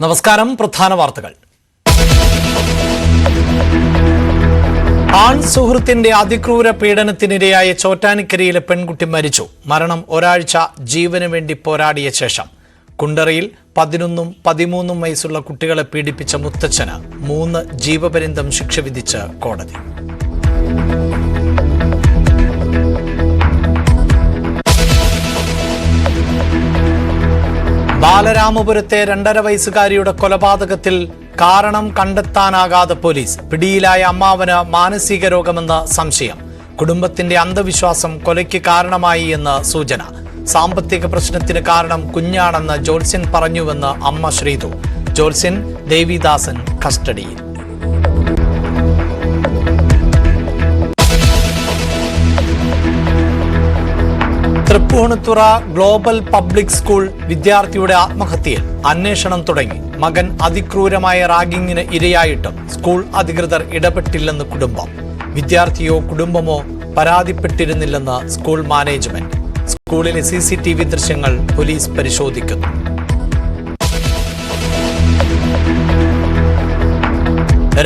നമസ്കാരം. പ്രധാന വാർത്തകൾ. ആൺ സുഹൃത്തിന്റെ അതിക്രൂര പീഡനത്തിനിരയായ ചോറ്റാനിക്കരയിലെ പെൺകുട്ടി മരിച്ചു. മരണം ഒരാഴ്ച ജീവന് വേണ്ടി പോരാടിയ ശേഷം. കുണ്ടറയിൽ 11ഉം 13ഉം വയസ്സുള്ള കുട്ടികളെ പീഡിപ്പിച്ച മുത്തച്ഛന് 3 ജീവപര്യന്തം ശിക്ഷ വിധിച്ച് കോടതി. ബാലരാമപുരത്തെ 2.5 വയസ്സുകാരിയുടെ കൊലപാതകത്തിൽ കാരണം കണ്ടെത്താനാകാതെ പോലീസ്. പിടിയിലായ അമ്മാവന് മാനസിക രോഗമെന്ന് സംശയം. കുടുംബത്തിന്റെ അന്ധവിശ്വാസം കൊലയ്ക്ക് കാരണമായി എന്ന് സൂചന. സാമ്പത്തിക പ്രശ്നത്തിന് കാരണം കുഞ്ഞാണെന്ന് ജോത്സ്യൻ പറഞ്ഞുവെന്ന് അമ്മ ശ്രീതു. ജോത്സ്യൻ ദേവിദാസൻ കസ്റ്റഡിയിൽ. തൃപ്പൂണിത്തുറ ഗ്ലോബൽ പബ്ലിക് സ്കൂൾ വിദ്യാർത്ഥിയുടെ ആത്മഹത്യയിൽ അന്വേഷണം തുടങ്ങി. മകൻ അതിക്രൂരമായ റാഗിങ്ങിന് ഇരയായിട്ടും സ്കൂൾ അധികൃതർ ഇടപെട്ടില്ലെന്ന് കുടുംബം. വിദ്യാർത്ഥിയോ കുടുംബമോ പരാതിപ്പെട്ടിരുന്നില്ലെന്ന് സ്കൂൾ മാനേജ്മെന്റ്. സ്കൂളിലെ CCTV ദൃശ്യങ്ങൾ പോലീസ് പരിശോധിക്കുന്നു.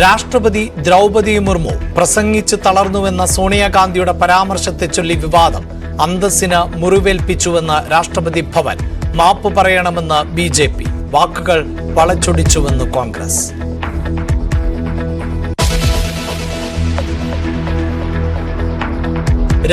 രാഷ്ട്രപതി ദ്രൗപദി മുർമു പ്രസംഗിച്ച് തളർന്നുവെന്ന സോണിയാഗാന്ധിയുടെ പരാമർശത്തെ ചൊല്ലി വിവാദം. അന്തസ്സിന് മുറിവേൽപ്പിച്ചുവെന്ന് രാഷ്ട്രപതി ഭവൻ. മാപ്പ് പറയണമെന്ന് BJP. വാക്കുകൾ വളച്ചൊടിച്ചുവെന്ന് കോൺഗ്രസ്.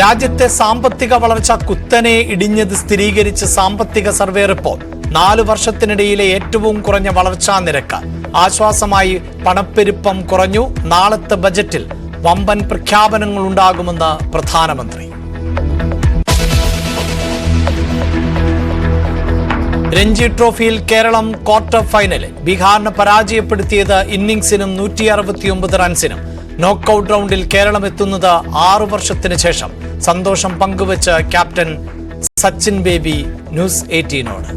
രാജ്യത്തെ സാമ്പത്തിക വളർച്ച കുത്തനെ ഇടിഞ്ഞത് സ്ഥിരീകരിച്ച് സാമ്പത്തിക സർവേ റിപ്പോർട്ട്. 4 വർഷത്തിനിടയിലെ ഏറ്റവും കുറഞ്ഞ വളർച്ചാ നിരക്ക്. ആശ്വാസമായി പണപ്പെരുപ്പം കുറഞ്ഞു. നാളത്തെ ബജറ്റിൽ വമ്പൻ പ്രഖ്യാപനങ്ങൾ ഉണ്ടാകുമെന്ന് പ്രധാനമന്ത്രി. രഞ്ജി ട്രോഫിയിൽ കേരളം ക്വാർട്ടർ ഫൈനലിൽ. ബീഹാറിനെ പരാജയപ്പെടുത്തിയത് ഇന്നിംഗ്സിനും 169 റൺസിനും. നോക്കൌട്ട് റൗണ്ടിൽ കേരളം എത്തുന്നത് 6 വർഷത്തിന് ശേഷം. സന്തോഷം പങ്കുവച്ച് ക്യാപ്റ്റൻ സച്ചിൻ ബേബി ന്യൂസ് 18നോട്.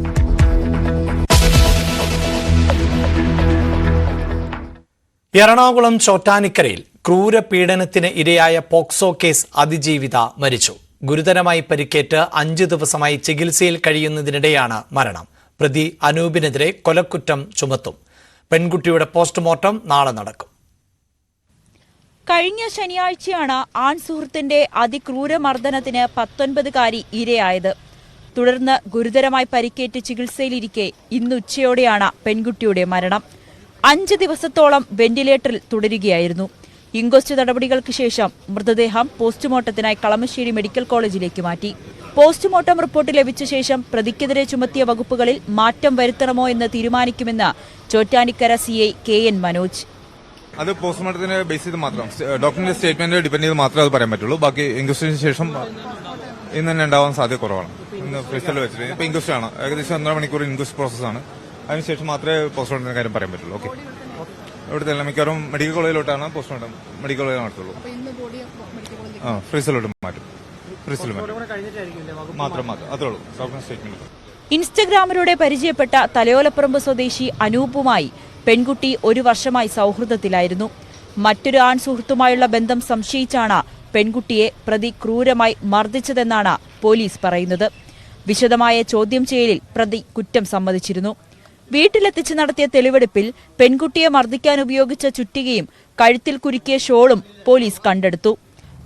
എറണാകുളം ചോറ്റാനിക്കരയിൽ ക്രൂര പീഡനത്തിന് ഇരയായ പോക്സോ കേസ് അതിജീവിത മരിച്ചു. ഗുരുതരമായി പരിക്കേറ്റ് 5 ദിവസമായി ചികിത്സയിൽ കഴിയുന്നതിനിടെയാണ് മരണം. പ്രതി അനൂപിനെതിരെ കൊലക്കുറ്റം ചുമത്തും. പെൺകുട്ടിയുടെ പോസ്റ്റ്മോർട്ടം നാളെ നടക്കും. കഴിഞ്ഞ ശനിയാഴ്ചയാണ് ആൺ സുഹൃത്തിന്റെ അതിക്രൂരമർദ്ദനത്തിന് 19കാരി ഇരയായത്. തുടർന്ന് ഗുരുതരമായി പരിക്കേറ്റ് ചികിത്സയിലിരിക്കെ ഇന്ന് ഉച്ചയോടെയാണ് പെൺകുട്ടിയുടെ മരണം. 5 ദിവസത്തോളം വെന്റിലേറ്ററിൽ തുടരുകയായിരുന്നു. ഇൻക്വസ്റ്റ് നടപടികൾക്ക് ശേഷം മൃതദേഹം പോസ്റ്റ്മോർട്ടത്തിനായി കളമശ്ശേരി മെഡിക്കൽ കോളേജിലേക്ക് മാറ്റി. പോസ്റ്റ്മോർട്ടം റിപ്പോർട്ട് ലഭിച്ച ശേഷം പ്രതിക്കെതിരെ ചുമത്തിയ വകുപ്പുകളിൽ മാറ്റം വരുത്തണമോ എന്ന് തീരുമാനിക്കുമെന്ന് ചോറ്റാനിക്കര CI KN മനോജ്. അത് പോസ്റ്റ്മോർട്ടത്തിന് ബേസ് ചെയ്ത് മാത്രം, ഡോക്ടറിന്റെ സ്റ്റേറ്റ്മെന്റ് ഡിപെൻഡ് ചെയ്ത് മാത്രമേ അത് പറയാൻ പറ്റുള്ളൂ. ബാക്കി ഇൻക്വസ്റ്റിന് ശേഷം ഇന്ന് തന്നെ ഉണ്ടാവാൻ സാധ്യത കുറവാണ്. ഇന്ന് ഫ്രീസറിൽ വെച്ചിട്ട് ഇപ്പൊ ഇൻക്വസ്റ്റ് ആണ്, ഏകദേശം 1.5 മണിക്കൂർ ഇൻക്വസ്റ്റ് പ്രോസസ്സാണ്. അതിനുശേഷം മാത്രമേ പോസ്റ്റ്മോർട്ടത്തിന്റെ കാര്യം പറയാൻ പറ്റുള്ളൂ. ഓക്കെ, ഇവിടുത്തെ മിക്കവാറും മെഡിക്കൽ കോളേജിലോട്ടാണ് പോസ്റ്റ്മോർട്ടം. മെഡിക്കൽ കോളേജിൽ നടത്തുള്ളൂ. ഫ്രീസറിലോട്ട് മാറ്റും. ഫ്രീസറിൽ മാത്രം അതേ ഉള്ളൂ. ഡോക്ടറിന്റെ സ്റ്റേറ്റ്മെന്റ്. ഇൻസ്റ്റഗ്രാമിലൂടെ പരിചയപ്പെട്ട തലയോലപ്പറമ്പ് സ്വദേശി അനൂപുമായി പെൺകുട്ടി 1 വർഷമായി സൗഹൃദത്തിലായിരുന്നു. മറ്റൊരു ആൺ സുഹൃത്തുമായുള്ള ബന്ധം സംശയിച്ചാണ് പെൺകുട്ടിയെ പ്രതി ക്രൂരമായി മർദ്ദിച്ചതെന്നാണ് പോലീസ് പറയുന്നത്. വിശദമായ ചോദ്യം ചെയ്യലിൽ പ്രതി കുറ്റം സമ്മതിച്ചിരുന്നു. വീട്ടിലെത്തിച്ച് നടത്തിയ തെളിവെടുപ്പിൽ പെൺകുട്ടിയെ മർദ്ദിക്കാൻ ഉപയോഗിച്ച ചുറ്റികയും കഴുത്തിൽ കുരുക്കിയ ഷോളും പോലീസ് കണ്ടെടുത്തു.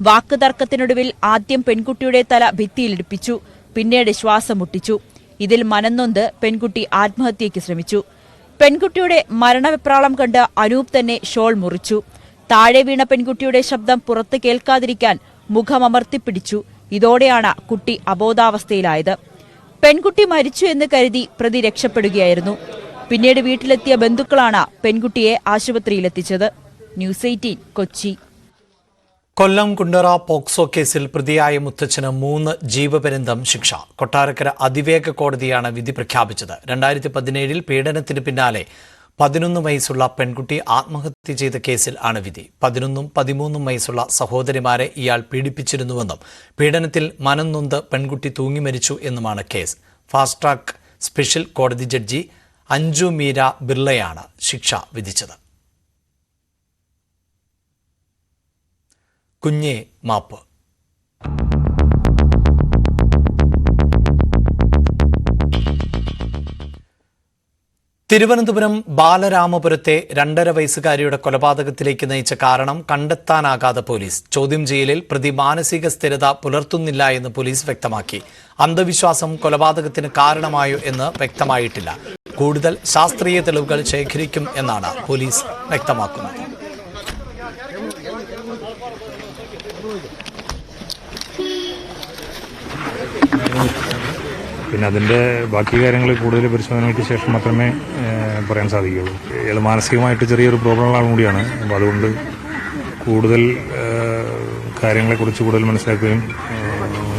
വാക്ക് തർക്കത്തിനൊടുവിൽ ആദ്യം പെൺകുട്ടിയുടെ തല ഭിത്തിയിലിടിപ്പിച്ചു, പിന്നീട് ശ്വാസം മുട്ടിച്ചു. ഇതിൽ മനംനൊന്ത് പെൺകുട്ടി ആത്മഹത്യയ്ക്ക് ശ്രമിച്ചു. പെൺകുട്ടിയുടെ മരണവെപ്രാളം കണ്ട് അനൂപ് തന്നെ ഷോൾ മുറിച്ചു. താഴെ വീണ പെൺകുട്ടിയുടെ ശബ്ദം പുറത്ത് കേൾക്കാതിരിക്കാൻ മുഖമമർത്തിപ്പിടിച്ചു. ഇതോടെയാണ് കുട്ടി അബോധാവസ്ഥയിലായത്. പെൺകുട്ടി മരിച്ചു എന്ന് കരുതി പ്രതി രക്ഷപ്പെടുകയായിരുന്നു. പിന്നീട് വീട്ടിലെത്തിയ ബന്ധുക്കളാണ് പെൺകുട്ടിയെ ആശുപത്രിയിലെത്തിച്ചത്. ന്യൂസ് 18 കൊച്ചി. കൊല്ലം കുണ്ടറ പോക്സോ കേസിൽ പ്രതിയായ മുത്തച്ഛന് 3 ജീവപര്യന്തം ശിക്ഷ. കൊട്ടാരക്കര അതിവേഗ കോടതിയാണ് വിധി പ്രഖ്യാപിച്ചത്. 2017 പീഡനത്തിന് പിന്നാലെ 11 വയസ്സുള്ള പെൺകുട്ടി ആത്മഹത്യ ചെയ്ത കേസിൽ ആണ് വിധി. 11ഉം 13ഉം വയസ്സുള്ള സഹോദരിമാരെ ഇയാൾ പീഡിപ്പിച്ചിരുന്നുവെന്നും പീഡനത്തിൽ മനം നൊന്ത് പെൺകുട്ടി തൂങ്ങി മരിച്ചു എന്നുമാണ് കേസ്. ഫാസ്റ്റ് ട്രാക്ക് സ്പെഷ്യൽ കോടതി ജഡ്ജി അഞ്ജു മീര ബിർളയാണ് ശിക്ഷ വിധിച്ചത്. കുഞ്ഞേ മാപ്പ്. തിരുവനന്തപുരം ബാലരാമപുരത്തെ 2.5 വയസ്സുകാരിയുടെ കൊലപാതകത്തിലേക്ക് നയിച്ച കാരണം കണ്ടെത്താനാകാതെ പോലീസ്. ചോദ്യം ചെയ്യലിൽ പ്രതി മാനസിക സ്ഥിരത പുലർത്തുന്നില്ല എന്ന് പോലീസ് വ്യക്തമാക്കി. അന്ധവിശ്വാസം കൊലപാതകത്തിന് കാരണമായോ എന്ന് വ്യക്തമായിട്ടില്ല. കൂടുതൽ ശാസ്ത്രീയ തെളിവുകൾ ശേഖരിക്കും എന്നാണ് പോലീസ് വ്യക്തമാക്കുന്നത്. പിന്നെ അതിൻ്റെ ബാക്കി കാര്യങ്ങൾ കൂടുതൽ പരിശോധനകൾക്ക് ശേഷം മാത്രമേ പറയാൻ സാധിക്കുകയുള്ളൂ. ഇയാൾ മാനസികമായിട്ട് ചെറിയൊരു പ്രോബ്ലമുള്ള ആളും കൂടിയാണ്. അപ്പോൾ അതുകൊണ്ട് കൂടുതൽ കാര്യങ്ങളെക്കുറിച്ച് കൂടുതൽ മനസ്സിലാക്കുകയും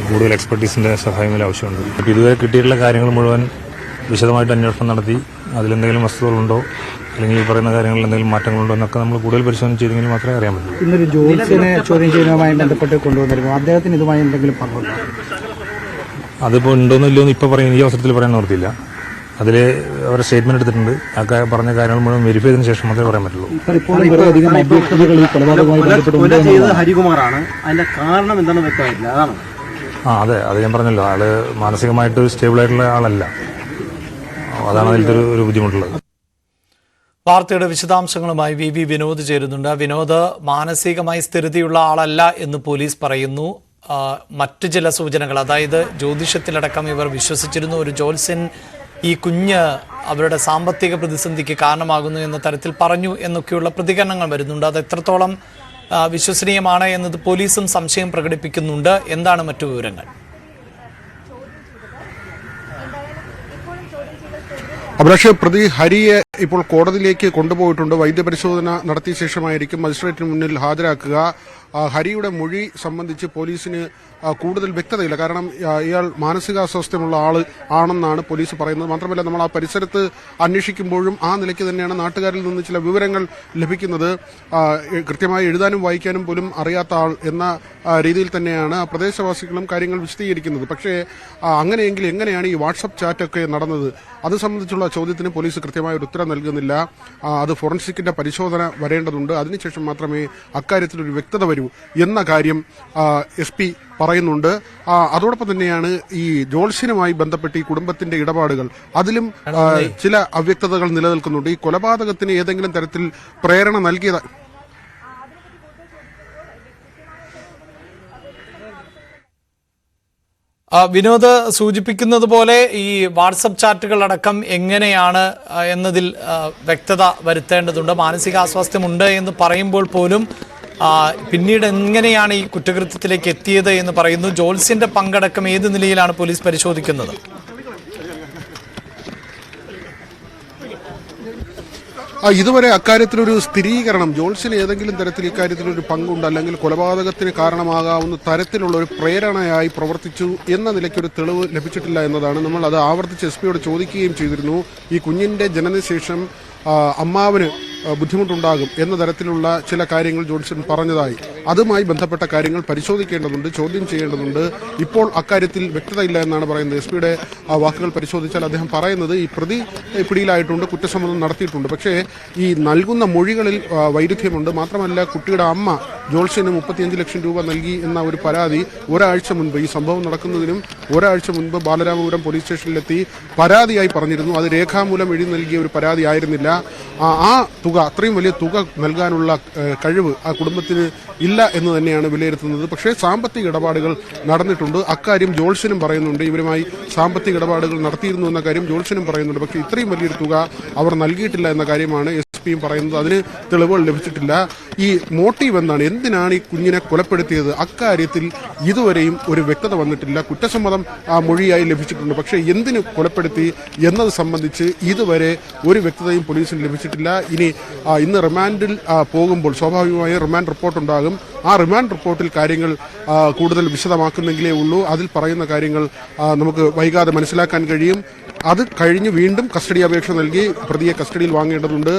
കൂടുതൽ എക്സ്പെർട്ടീസിൻ്റെ സഹായം ആവശ്യമുണ്ട്. അപ്പോൾ ഇതുവരെ കിട്ടിയിട്ടുള്ള കാര്യങ്ങൾ മുഴുവൻ വിശദമായിട്ട് അന്വേഷണം നടത്തി അതിലെന്തെങ്കിലും വസ്തുതകളുണ്ടോ അല്ലെങ്കിൽ ഈ പറയുന്ന കാര്യങ്ങളിൽ എന്തെങ്കിലും മാറ്റങ്ങളുണ്ടോ എന്നൊക്കെ നമ്മൾ കൂടുതൽ പരിശോധന ചെയ്തെങ്കിൽ മാത്രമേ അറിയാൻ പറ്റൂ. ഇന്നൊരു ജോലിസിനെ ചോദ്യം ചെയ്യുന്നതുമായി ബന്ധപ്പെട്ട് കൊണ്ടുവന്നിരുന്നു. അദ്ദേഹത്തിന് ഇതുമായി എന്തെങ്കിലും പങ്കുണ്ടോ? അതിപ്പോൾ ഉണ്ടോന്നോ ഇല്ലയോന്ന് ഇപ്പോൾ പറയാൻ ഈ അവസരത്തിൽ പറയാൻ ഓർത്തില്ല. അതിൽ അവരുടെ സ്റ്റേറ്റ്മെന്റ് എടുത്തിട്ടുണ്ട്. ആ പറഞ്ഞ കാര്യങ്ങൾ മുഴുവൻ വെരിഫൈ ചെയ്തതിനു ശേഷം മാത്രമേ പറയാൻ പറ്റുള്ളൂ. ഹരികുമാറാണ്, അതിന്റെ കാരണം എന്താണെന്ന് വ്യക്തമായില്ല. അതാണ് അതെ, അത് ഞാൻ പറഞ്ഞല്ലോ, ആള് മാനസികമായിട്ട് സ്റ്റേബിൾ ആയിട്ടുള്ള ആളല്ല. അതാണ് അതിലത്തെ ഒരു ബുദ്ധിമുട്ടുള്ളത്. വാർത്തയുടെ വിശദാംശങ്ങളുമായി വി വിനോദ് ചേരുന്നുണ്ട്. വിനോദ്, മാനസികമായി സ്ഥിരതയുള്ള ആളല്ല എന്ന് പോലീസ് പറയുന്നു. മറ്റു ചില സൂചനകൾ, അതായത് ജ്യോതിഷത്തിലടക്കം ഇവർ വിശ്വസിച്ചിരുന്നു. ഒരു ജ്യോത്സ്യൻ ഈ കുഞ്ഞ് അവരുടെ സാമ്പത്തിക പ്രതിസന്ധിക്ക് കാരണമാകുന്നു എന്ന തരത്തിൽ പറഞ്ഞു എന്നൊക്കെയുള്ള പ്രതികരണങ്ങൾ വരുന്നുണ്ട്. അത് എത്രത്തോളം വിശ്വസനീയമാണ് എന്നത് പോലീസും സംശയം പ്രകടിപ്പിക്കുന്നുണ്ട്. എന്താണ് മറ്റു വിവരങ്ങൾ? അഭിലാഷ്, പ്രതി ഹരിയെ ഇപ്പോൾ കോടതിയിലേക്ക് കൊണ്ടുപോയിട്ടുണ്ട്. വൈദ്യപരിശോധന നടത്തിയ ശേഷമായിരിക്കും മജിസ്ട്രേറ്റിന് മുന്നിൽ ഹാജരാക്കുക. ഹരിയുടെ മൊഴി സംബന്ധിച്ച് പോലീസിന് കൂടുതൽ വ്യക്തതയില്ല. കാരണം ഇയാൾ മാനസികാസ്വാസ്ഥ്യമുള്ള ആൾ ആണെന്നാണ് പോലീസ് പറയുന്നത്. മാത്രമല്ല, നമ്മൾ ആ പരിസരത്ത് അന്വേഷിക്കുമ്പോഴും ആ നിലയ്ക്ക് തന്നെയാണ് നാട്ടുകാരിൽ നിന്ന് ചില വിവരങ്ങൾ ലഭിക്കുന്നത്. കൃത്യമായി എഴുതാനും വായിക്കാനും പോലും അറിയാത്ത ആൾ എന്ന രീതിയിൽ തന്നെയാണ് പ്രദേശവാസികളും കാര്യങ്ങൾ വിശദീകരിക്കുന്നത്. പക്ഷേ അങ്ങനെയെങ്കിൽ എങ്ങനെയാണ് ഈ വാട്സപ്പ് ചാറ്റൊക്കെ നടന്നത്? അത് സംബന്ധിച്ചുള്ള ചോദ്യത്തിന് പോലീസ് കൃത്യമായ ഒരു ഉത്തരം നൽകുന്നില്ല. അത് ഫോറൻസിക്കിന്റെ പരിശോധന വരേണ്ടതുണ്ട്. അതിനുശേഷം മാത്രമേ അക്കാര്യത്തിലൊരു വ്യക്തത വരൂ എന്ന കാര്യം SP പറയുന്നുണ്ട്. അതോടൊപ്പം തന്നെയാണ് ഈ ജോൾസിനുമായി ബന്ധപ്പെട്ട് ഈ കുടുംബത്തിന്റെ ഇടപാടുകൾ, അതിലും ചില അവ്യക്തതകൾ നിലനിൽക്കുന്നുണ്ട്. ഈ കൊലപാതകത്തിന് ഏതെങ്കിലും തരത്തിൽ പ്രേരണ നൽകിയത് വിനോദ് സൂചിപ്പിക്കുന്നത് പോലെ ഈ വാട്സപ്പ് ചാറ്റുകൾ അടക്കം എങ്ങനെയാണ് എന്നതിൽ വ്യക്തത വരുത്തേണ്ടതുണ്ട്. മാനസികാസ്വാസ്ഥ്യമുണ്ട് എന്ന് പറയുമ്പോൾ പോലും പിന്നീട് എങ്ങനെയാണ് ഈ കുറ്റകൃത്യത്തിലേക്ക് എത്തിയത് എന്ന് പറയുന്നു. ജോൾസിന്റെ പങ്കടക്കം ഏത് നിലയിലാണ് പോലീസ് പരിശോധിക്കുന്നത്? ഇതുവരെ അക്കാര്യത്തിലൊരു സ്ഥിരീകരണം, ജോൾസിന് ഏതെങ്കിലും തരത്തിൽ ഇക്കാര്യത്തിലൊരു പങ്കുണ്ട് അല്ലെങ്കിൽ കൊലപാതകത്തിന് കാരണമാകാവുന്ന തരത്തിലുള്ള ഒരു പ്രേരണയായി പ്രവർത്തിച്ചു എന്ന നിലയ്ക്കൊരു തെളിവ് ലഭിച്ചിട്ടില്ല എന്നതാണ്. നമ്മൾ അത് ആവർത്തിച്ച് SP ചോദിക്കുകയും ചെയ്തിരുന്നു. ഈ കുഞ്ഞിന്റെ ജനനശേഷം അമ്മാവന് ബുദ്ധിമുട്ടുണ്ടാകും എന്ന തരത്തിലുള്ള ചില കാര്യങ്ങൾ ജോൺസൺ പറഞ്ഞതായി. അതുമായി ബന്ധപ്പെട്ട കാര്യങ്ങൾ പരിശോധിക്കേണ്ടതുണ്ട്, ചോദ്യം ചെയ്യേണ്ടതുണ്ട്. ഇപ്പോൾ അക്കാര്യത്തിൽ വ്യക്തതയില്ല എന്നാണ് പറയുന്നത്. SP വാക്കുകൾ പരിശോധിച്ചാൽ അദ്ദേഹം പറയുന്നത് ഈ പ്രതി പിടിയിലായിട്ടുണ്ട്, കുറ്റസമ്മതം നടത്തിയിട്ടുണ്ട്. പക്ഷേ ഈ നൽകുന്ന മൊഴികളിൽ വൈരുദ്ധ്യമുണ്ട്. മാത്രമല്ല, കുട്ടിയുടെ അമ്മ ജോൾസന് 35 ലക്ഷം രൂപ നൽകി എന്ന ഒരു പരാതി ഒരാഴ്ച മുൻപ്, ഈ സംഭവം നടക്കുന്നതിനും ഒരാഴ്ച മുൻപ് ബാലരാമപുരം പോലീസ് സ്റ്റേഷനിലെത്തി പരാതിയായി പറഞ്ഞിരുന്നു. അത് രേഖാമൂലം എഴുതി നൽകിയ ഒരു പരാതി ആയിരുന്നില്ല. ആ തുക, അത്രയും വലിയ തുക നൽകാനുള്ള കഴിവ് ആ കുടുംബത്തിന് ഇല്ല എന്ന് തന്നെയാണ് വിലയിരുത്തുന്നത്. പക്ഷേ സാമ്പത്തിക ഇടപാടുകൾ നടന്നിട്ടുണ്ട്. അക്കാര്യം ജോൾസനും പറയുന്നുണ്ട്. ഇവരുമായി സാമ്പത്തിക ഇടപാടുകൾ നടത്തിയിരുന്നു എന്ന കാര്യം ജോൾസനും പറയുന്നുണ്ട്. പക്ഷേ ഇത്രയും വലിയൊരു തുക അവർ നൽകിയിട്ടില്ല എന്ന കാര്യമാണ് SPയും പറയുന്നത്. അതിന് തെളിവുകൾ ലഭിച്ചിട്ടില്ല. ഈ മോട്ടീവ് എന്താണ്, എന്തിനാണ് ഈ കുഞ്ഞിനെ കൊലപ്പെടുത്തിയത്, അക്കാര്യത്തിൽ ഇതുവരെയും ഒരു വ്യക്തത വന്നിട്ടില്ല. കുറ്റസമ്മതം മൊഴിയായി ലഭിച്ചിട്ടുണ്ട്. പക്ഷേ എന്തിന് കൊലപ്പെടുത്തി എന്നത് സംബന്ധിച്ച് ഇതുവരെ ഒരു വ്യക്തതയും പോലീസിന് ലഭിച്ചിട്ടില്ല. ഇന്ന് റിമാൻഡിൽ പോകുമ്പോൾ സ്വാഭാവികമായും റിമാൻഡ് റിപ്പോർട്ട് ഉണ്ടാകും. ആ റിമാൻഡ് റിപ്പോർട്ടിൽ കാര്യങ്ങൾ കൂടുതൽ വിശദമാക്കുന്നെങ്കിലേ ഉള്ളൂ. അതിൽ പറയുന്ന കാര്യങ്ങൾ നമുക്ക് വൈകാതെ മനസ്സിലാക്കാൻ കഴിയും. അത് കഴിഞ്ഞ് വീണ്ടും കസ്റ്റഡി അപേക്ഷ നൽകി പ്രതിയെ കസ്റ്റഡിയിൽ വാങ്ങേണ്ടതുണ്ട്.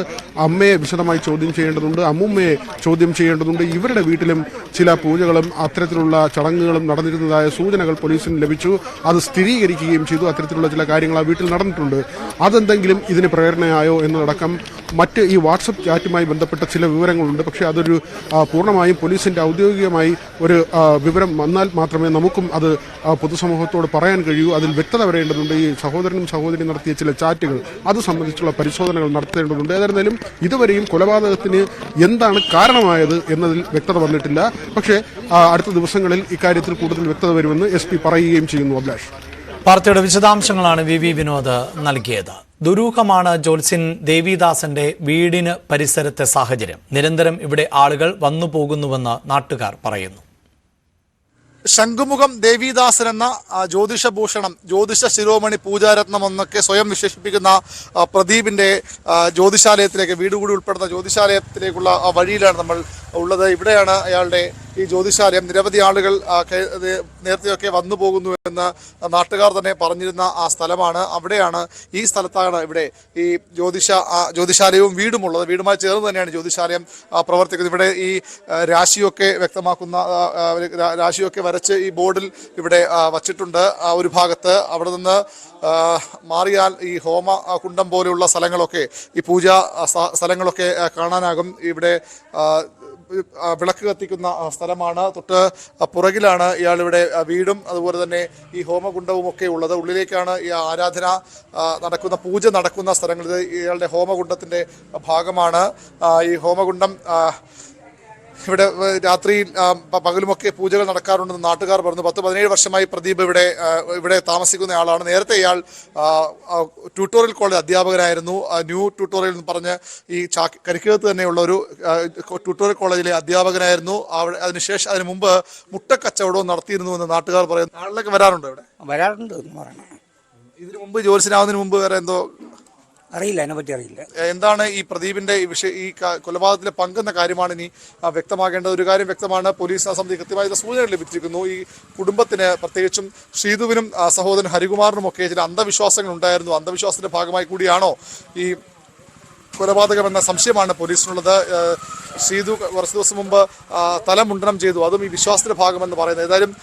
അമ്മയെ വിശദമായി ചോദ്യം ചെയ്യേണ്ടതുണ്ട്. അമ്മുമ്മയെ ചോദ്യം ചെയ്യേണ്ടതുണ്ട്. ഇവരുടെ വീട്ടിലും ചില പൂജകളും അത്തരത്തിലുള്ള ചടങ്ങുകളും നടന്നിരുന്നതായ സൂചനകൾ പോലീസിന് ലഭിച്ചു. അത് സ്ഥിരീകരിക്കുകയും ചെയ്തു. അത്തരത്തിലുള്ള ചില കാര്യങ്ങൾ ആ വീട്ടിൽ നടന്നിട്ടുണ്ട്. അതെന്തെങ്കിലും ഇതിന് പ്രേരണയായോ എന്നതടക്കം മറ്റ് ഈ വാട്സപ്പ് ചാറ്റുമായി ബന്ധപ്പെട്ട ചില വിവരങ്ങളുണ്ട്. പക്ഷേ അതൊരു പൂർണ്ണമായും പോലീസിന്റെ ഔദ്യോഗികമായി ഒരു വിവരം വന്നാൽ മാത്രമേ നമുക്കും അത് പൊതുസമൂഹത്തോട് പറയാൻ കഴിയൂ. അതിൽ വ്യക്തത വരേണ്ടതുണ്ട്. ഈ സഹോദരനും സഹോദരിയും നടത്തിയ ചില ചാറ്റുകൾ അത് സംബന്ധിച്ചുള്ള പരിശോധനകൾ നടത്തേണ്ടതുണ്ട്. ഏതായിരുന്നാലും ഇതുവരെയും കൊലപാതകത്തിന് എന്താണ് കാരണമായത് എന്നതിൽ വ്യക്തത വന്നിട്ടില്ല. പക്ഷേ അടുത്ത ദിവസങ്ങളിൽ ഇക്കാര്യത്തിൽ കൂടുതൽ വ്യക്തത വരുമെന്ന് SP പറയുകയും ചെയ്യുന്നു. അഭിലാഷ്, വാർത്തയുടെ വിശദാംശങ്ങളാണ് VV വിനോദ് നൽകിയത്. ദുരൂഹമാണ് ജോത്സ്യൻ ദേവിദാസന്റെ വീടിന് പരിസരത്തെ സാഹചര്യം. നിരന്തരം ഇവിടെ ആളുകൾ വന്നുപോകുന്നുവെന്ന് നാട്ടുകാർ പറയുന്നു. ശംഖുമുഖം ദേവിദാസൻ എന്ന ജ്യോതിഷഭൂഷണം, ജ്യോതിഷ ശിരോമണി, പൂജാരത്നം എന്നൊക്കെ സ്വയം വിശേഷിപ്പിക്കുന്ന പ്രദീപിന്റെ ജ്യോതിശാലയത്തിലേക്ക്, വീട് കൂടി ഉൾപ്പെടുന്ന ജ്യോതിശാലയത്തിലേക്കുള്ള വഴിയിലാണ് നമ്മൾ ഉള്ളത്. ഇവിടെയാണ് അയാളുടെ ഈ ജ്യോതിശാലയം. നിരവധി ആളുകൾ നേരത്തെയൊക്കെ വന്നു പോകുന്നു എന്ന് നാട്ടുകാർ തന്നെ പറഞ്ഞിരുന്ന ആ സ്ഥലമാണ്. അവിടെയാണ്, ഈ സ്ഥലത്താണ് ഇവിടെ ഈ ജ്യോതിശാലയവും വീടുമുള്ളത്. വീടുമായി ചേർന്ന് തന്നെയാണ് ജ്യോതിശാലയം പ്രവർത്തിക്കുന്നത്. ഇവിടെ ഈ രാശിയൊക്കെ വ്യക്തമാക്കുന്ന, രാശിയൊക്കെ വരച്ച് ഈ ബോർഡിൽ ഇവിടെ വച്ചിട്ടുണ്ട് ഒരു ഭാഗത്ത്. അവിടെ നിന്ന് മാറിയാൽ ഈ ഹോമ കുണ്ടം പോലെയുള്ള സ്ഥലങ്ങളൊക്കെ, ഈ പൂജാ സ്ഥലങ്ങളൊക്കെ കാണാനാകും. ഇവിടെ വിളക്ക് കത്തിക്കുന്ന സ്ഥലമാണ്. തൊട്ട് പുറകിലാണ് ഇയാളിവിടെ വീടും അതുപോലെ തന്നെ ഈ ഹോമകുണ്ടവും ഒക്കെ ഉള്ളത്. ഉള്ളിലേക്കാണ് ഈ ആരാധന നടക്കുന്ന, പൂജ നടക്കുന്ന സ്ഥലങ്ങൾ. ഇത് ഇയാളുടെ ഹോമകുണ്ടത്തിൻ്റെ ഭാഗമാണ്. ഈ ഹോമകുണ്ടം ഇവിടെ രാത്രിയിൽ പകലുമൊക്കെ പൂജകൾ നടക്കാറുണ്ടെന്ന് നാട്ടുകാർ പറഞ്ഞു. 10-17 വർഷമായി പ്രദീപ് ഇവിടെ താമസിക്കുന്ന ആളാണ്. നേരത്തെ ഇയാൾ ട്യൂട്ടോറിയൽ കോളേജ് അധ്യാപകനായിരുന്നു. ന്യൂ ട്യൂട്ടോറിയൽ എന്ന് പറഞ്ഞ് ഈ കരിക്കകത്ത് തന്നെയുള്ള ഒരു ട്യൂട്ടോറിയൽ കോളേജിലെ അധ്യാപകനായിരുന്നു. അതിനുശേഷം അതിന് മുമ്പ് മുട്ടക്കച്ചവടവും നടത്തിയിരുന്നു എന്ന് നാട്ടുകാർ പറയുന്നു. ആളിലൊക്കെ വരാറുണ്ടോ ഇവിടെ? വരാറുണ്ട്. ഇതിനു മുമ്പ് ജോലിസിനാവുന്നതിന് മുമ്പ് വേറെ എന്തോ അറിയില്ല, അതിനെപ്പറ്റി അറിയില്ല. എന്താണ് ഈ പ്രദീപിന്റെ ഈ കൊലപാതകത്തിലെ പങ്കെന്ന കാര്യമാണ് ഇനി വ്യക്തമാക്കേണ്ടത്. ഒരു കാര്യം വ്യക്തമാണ്, പോലീസിനെ സംബന്ധിച്ച് കൃത്യമായ സൂചനകൾ ലഭിച്ചിരിക്കുന്നു. ഈ കുടുംബത്തിന്, പ്രത്യേകിച്ചും ശ്രീധുവിനും സഹോദരൻ ഹരികുമാറിനും ഒക്കെ ചില അന്ധവിശ്വാസങ്ങൾ ഉണ്ടായിരുന്നു. അന്ധവിശ്വാസത്തിന്റെ ഭാഗമായി കൂടിയാണോ ഈ കൊലപാതകമെന്ന സംശയമാണ് പോലീസിനുള്ളത്. ശ്രീധു കുറച്ച് ദിവസം മുമ്പ് തലമുണ്ടനം ചെയ്തു, അതും ഈ വിശ്വാസത്തിന്റെ ഭാഗമെന്ന് പറയുന്നത്. ഏതായാലും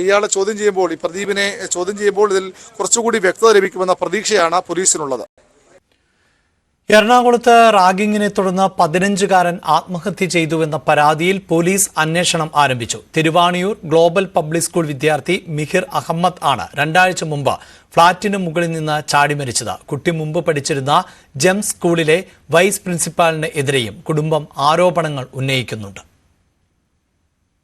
ഇയാളെ ചോദ്യം ചെയ്യുമ്പോൾ, ഈ പ്രദീപിനെ ചോദ്യം ചെയ്യുമ്പോൾ ഇതിൽ കുറച്ചുകൂടി വ്യക്തത ലഭിക്കുമെന്ന പ്രതീക്ഷയാണ് പോലീസിനുള്ളത്. എറണാകുളത്ത് റാഗിങ്ങിനെ തുടർന്ന് 15കാരൻ ആത്മഹത്യ ചെയ്തുവെന്ന പരാതിയിൽ പോലീസ് അന്വേഷണം ആരംഭിച്ചു. തിരുവാണിയൂർ ഗ്ലോബൽ പബ്ലിക് സ്കൂൾ വിദ്യാർത്ഥി മിഹിർ അഹമ്മദ് ആണ് 2 ആഴ്ച മുമ്പ് ഫ്ളാറ്റിന് മുകളിൽ നിന്ന് ചാടി മരിച്ചത്. കുട്ടി മുമ്പ് പഠിച്ചിരുന്ന ജെംസ് സ്കൂളിലെ വൈസ് പ്രിൻസിപ്പാളിന് എതിരെയും കുടുംബം ആരോപണങ്ങൾ ഉന്നയിക്കുന്നുണ്ട്.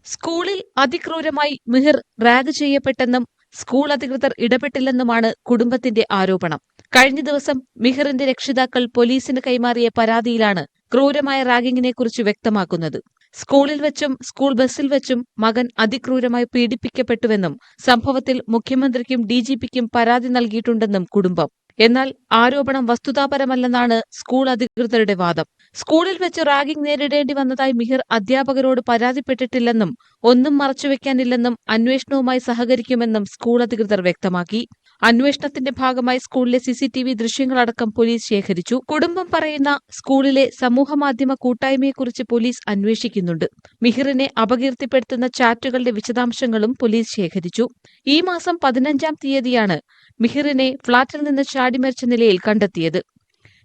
സ്കൂളിൽ അതിക്രൂരമായി മിഹിർ റാഗ് ചെയ്യപ്പെട്ടെന്നും സ്കൂൾ അധികൃതർ ഇടപെട്ടില്ലെന്നുമാണ് കുടുംബത്തിന്റെ ആരോപണം. കഴിഞ്ഞ ദിവസം മിഹിറിന്റെ രക്ഷിതാക്കൾ പോലീസിന് കൈമാറിയ പരാതിയിലാണ് ക്രൂരമായ റാഗിങ്ങിനെക്കുറിച്ച് വ്യക്തമാക്കുന്നത്. സ്കൂളിൽ വെച്ചും സ്കൂൾ ബസ്സിൽ വെച്ചും മകൻ അതിക്രൂരമായി പീഡിപ്പിക്കപ്പെട്ടുവെന്നും സംഭവത്തിൽ മുഖ്യമന്ത്രിക്കും DGPക്കും പരാതി നൽകിയിട്ടുണ്ടെന്നും കുടുംബം. എന്നാൽ ആരോപണം വസ്തുതാപരമല്ലെന്നാണ് സ്കൂൾ അധികൃതരുടെ വാദം. സ്കൂളിൽ വെച്ച് റാഗിംഗ് നേരിടേണ്ടി വന്നതായി മിഹിർ അധ്യാപകരോട് പരാതിപ്പെട്ടിട്ടില്ലെന്നും ഒന്നും മറച്ചുവെക്കാനില്ലെന്നും അന്വേഷണവുമായി സഹകരിക്കുമെന്നും സ്കൂൾ അധികൃതർ വ്യക്തമാക്കി. അന്വേഷണത്തിന്റെ ഭാഗമായി സ്കൂളിലെ CCTV ദൃശ്യങ്ങളടക്കം പോലീസ് ശേഖരിച്ചു. കുടുംബം പറയുന്ന സ്കൂളിലെ സമൂഹമാധ്യമ കൂട്ടായ്മയെക്കുറിച്ച് പോലീസ് അന്വേഷിക്കുന്നുണ്ട്. മിഹിറിനെ അപകീർത്തിപ്പെടുത്തുന്ന ചാറ്റുകളുടെ വിശദാംശങ്ങളും പോലീസ് ശേഖരിച്ചു. ഈ മാസം 15-ാം തീയതിയാണ് മിഹിറിനെ ഫ്ളാറ്റിൽ നിന്ന് ചാടി മരിച്ച നിലയിൽ കണ്ടെത്തിയത്.